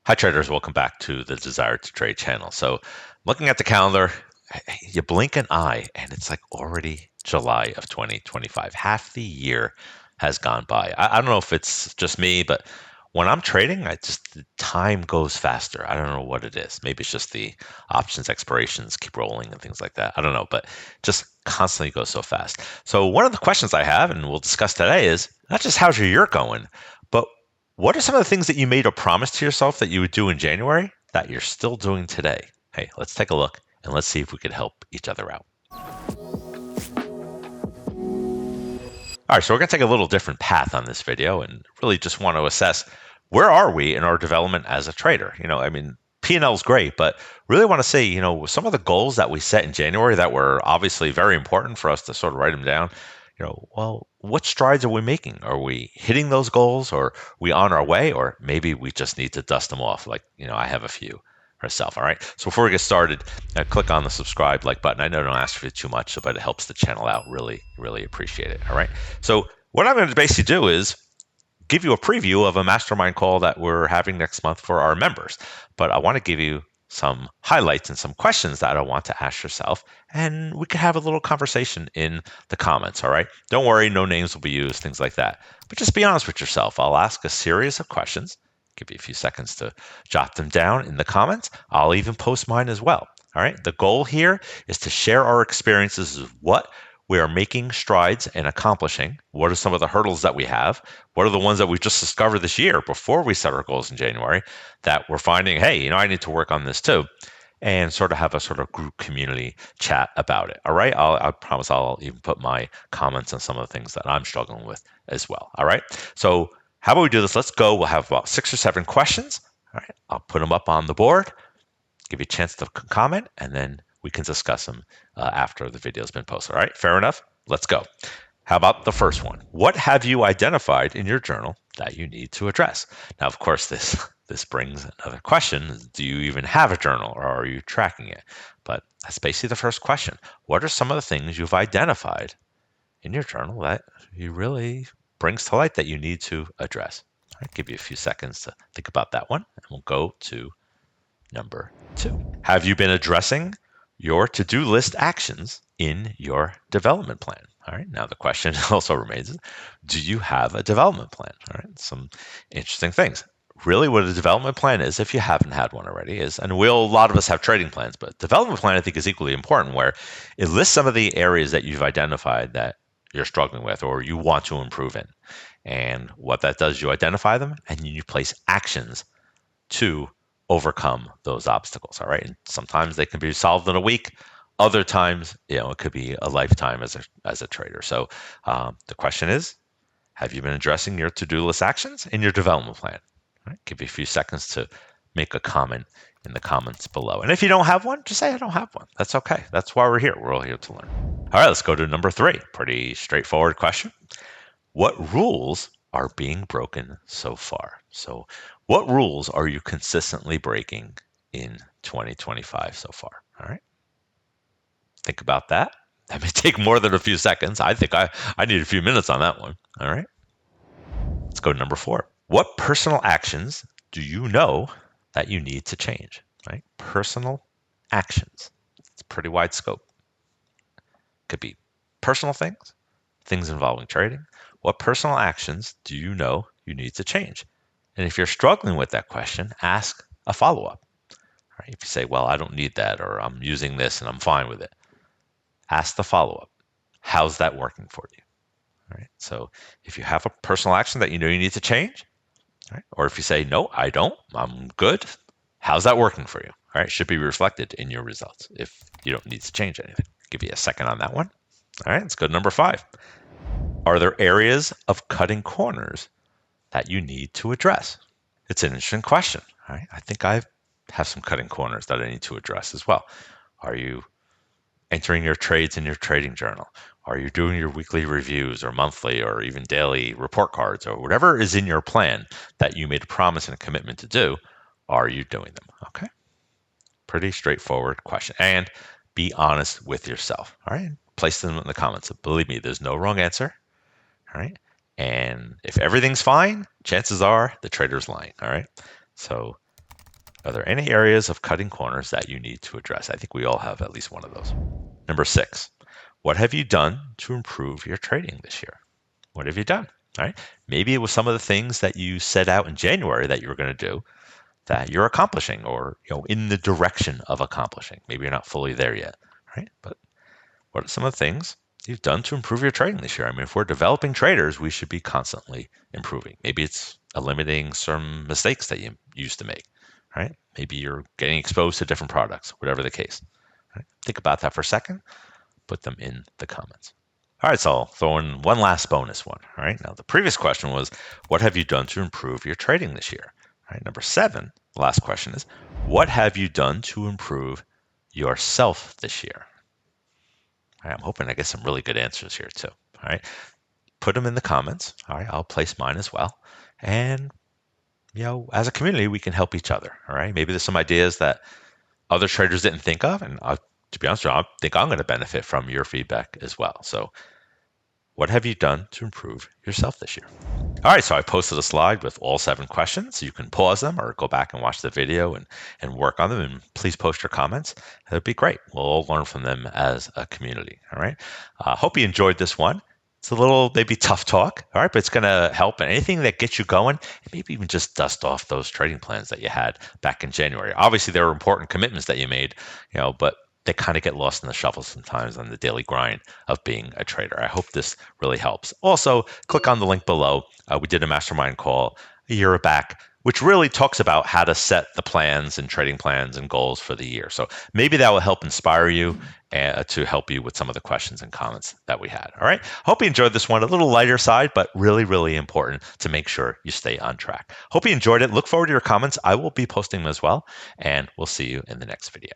Hi traders, welcome back to the Desire to Trade channel. So looking at the calendar, you blink an eye and it's like already July of 2025. Half the year has gone by. I don't know if it's just me, but when I'm trading, the time goes faster. I don't know what it is. Maybe it's just the options expirations keep rolling and things like that. I don't know, but just constantly goes so fast. So one of the questions I have, and we'll discuss today, is not just how's your year going, but what are some of the things that you made a promise to yourself that you would do in January that you're still doing today? Hey, let's take a look and let's see if we could help each other out. All right, so we're going to take a little different path on this video and really just want to assess where are we in our development as a trader. P&L is great, but really want to see, some of the goals that we set in January that were obviously very important for us to sort of write them down. Well, what strides are we making? Are we hitting those goals, or are we on our way, or maybe we just need to dust them off? Like, I have a few herself. All right. So before we get started, click on the subscribe like button. I know I don't ask for too much, but it helps the channel out. Really, really appreciate it. All right. So what I'm going to basically do is give you a preview of a mastermind call that we're having next month for our members. But I want to give you some highlights and some questions that I want to ask yourself, and we can have a little conversation in the comments. All right. Don't worry, no names will be used, things like that. But just be honest with yourself. I'll ask a series of questions. Give you a few seconds to jot them down in the comments. I'll even post mine as well. All right. The goal here is to share our experiences of what we are making strides and accomplishing. What are some of the hurdles that we have? What are the ones that we just discovered this year before we set our goals in January that we're finding, hey, I need to work on this too, and sort of have a sort of group community chat about it. All right. I promise I'll even put my comments on some of the things that I'm struggling with as well. All right. So how about we do this? Let's go. We'll have about 6 or 7 questions. All right. I'll put them up on the board, give you a chance to comment, and then we can discuss them after the video's been posted. All right, fair enough. Let's go. How about the first one? What have you identified in your journal that you need to address? Now, of course, this brings another question. Do you even have a journal, or are you tracking it? But that's basically the first question. What are some of the things you've identified in your journal that you really brings to light that you need to address? I'll give you a few seconds to think about that one, and we'll go to number 2. Have you been addressing your to-do list actions in your development plan? All right. Now the question also remains, do you have a development plan? All right. Some interesting things. Really what a development plan is, if you haven't had one already, is, and a lot of us have trading plans, but development plan I think is equally important, where it lists some of the areas that you've identified that you're struggling with or you want to improve in. And what that does, you identify them and you place actions to overcome those obstacles. All right. And sometimes they can be solved in a week. Other times, it could be a lifetime as a trader. So the question is, have you been addressing your to-do list actions in your development plan? All right. Give you a few seconds to make a comment in the comments below. And if you don't have one, just say I don't have one. That's okay. That's why we're here. We're all here to learn. All right, let's go to number 3. Pretty straightforward question. What rules are being broken so far? So what rules are you consistently breaking in 2025 so far? All right. Think about that. That may take more than a few seconds. I think I need a few minutes on that one. All right. Let's go to number 4. What personal actions do you know that you need to change? Right? Personal actions. It's a pretty wide scope. Could be personal things, things involving trading. What personal actions do you know you need to change? And if you're struggling with that question, ask a follow-up. Right? If you say, well, I don't need that, or I'm using this and I'm fine with it, ask the follow-up. How's that working for you? All right. So if you have a personal action that you know you need to change, right, or if you say, no, I don't, I'm good, how's that working for you? All right. It should be reflected in your results if you don't need to change anything. Give you a second on that one. All right. Let's go to number 5. Are there areas of cutting corners that you need to address? It's an interesting question. All right. I think I have some cutting corners that I need to address as well. Are you entering your trades in your trading journal? Are you doing your weekly reviews or monthly or even daily report cards or whatever is in your plan that you made a promise and a commitment to do? Are you doing them? Okay. Pretty straightforward question. And be honest with yourself. All right. Place them in the comments. Believe me, there's no wrong answer. All right. And if everything's fine, chances are the trader's lying. All right. So Are there any areas of cutting corners that you need to address? I think we all have at least one of those. Number 6, what have you done to improve your trading this year? What have you done? All right. Maybe it was some of the things that you set out in January that you were going to do that you're accomplishing or in the direction of accomplishing. Maybe you're not fully there yet, right? But what are some of the things you've done to improve your trading this year? I mean, if we're developing traders, we should be constantly improving. Maybe it's eliminating some mistakes that you used to make, right? Maybe you're getting exposed to different products, whatever the case. Right? Think about that for a second. Put them in the comments. All right, so I'll throw in one last bonus one. All right, now the previous question was, what have you done to improve your trading this year? All right, number 7, the last question is, what have you done to improve yourself this year? All right, I'm hoping I get some really good answers here too. All right, put them in the comments. All right, I'll place mine as well. And as a community, we can help each other. All right, maybe there's some ideas that other traders didn't think of, and to be honest with you, I think I'm going to benefit from your feedback as well. So what have you done to improve yourself this year? All right, so I posted a slide with all 7 questions. You can pause them or go back and watch the video and work on them. And please post your comments. That'd be great. We'll all learn from them as a community. All right. Hope you enjoyed this one. It's a little maybe tough talk, all right, but it's going to help. And anything that gets you going, and maybe even just dust off those trading plans that you had back in January. Obviously, there were important commitments that you made, but they kind of get lost in the shuffle sometimes on the daily grind of being a trader. I hope this really helps. Also, click on the link below. We did a mastermind call a year back, which really talks about how to set the plans and trading plans and goals for the year. So maybe that will help inspire you to help you with some of the questions and comments that we had. All right. Hope you enjoyed this one. A little lighter side, but really, really important to make sure you stay on track. Hope you enjoyed it. Look forward to your comments. I will be posting them as well, and we'll see you in the next video.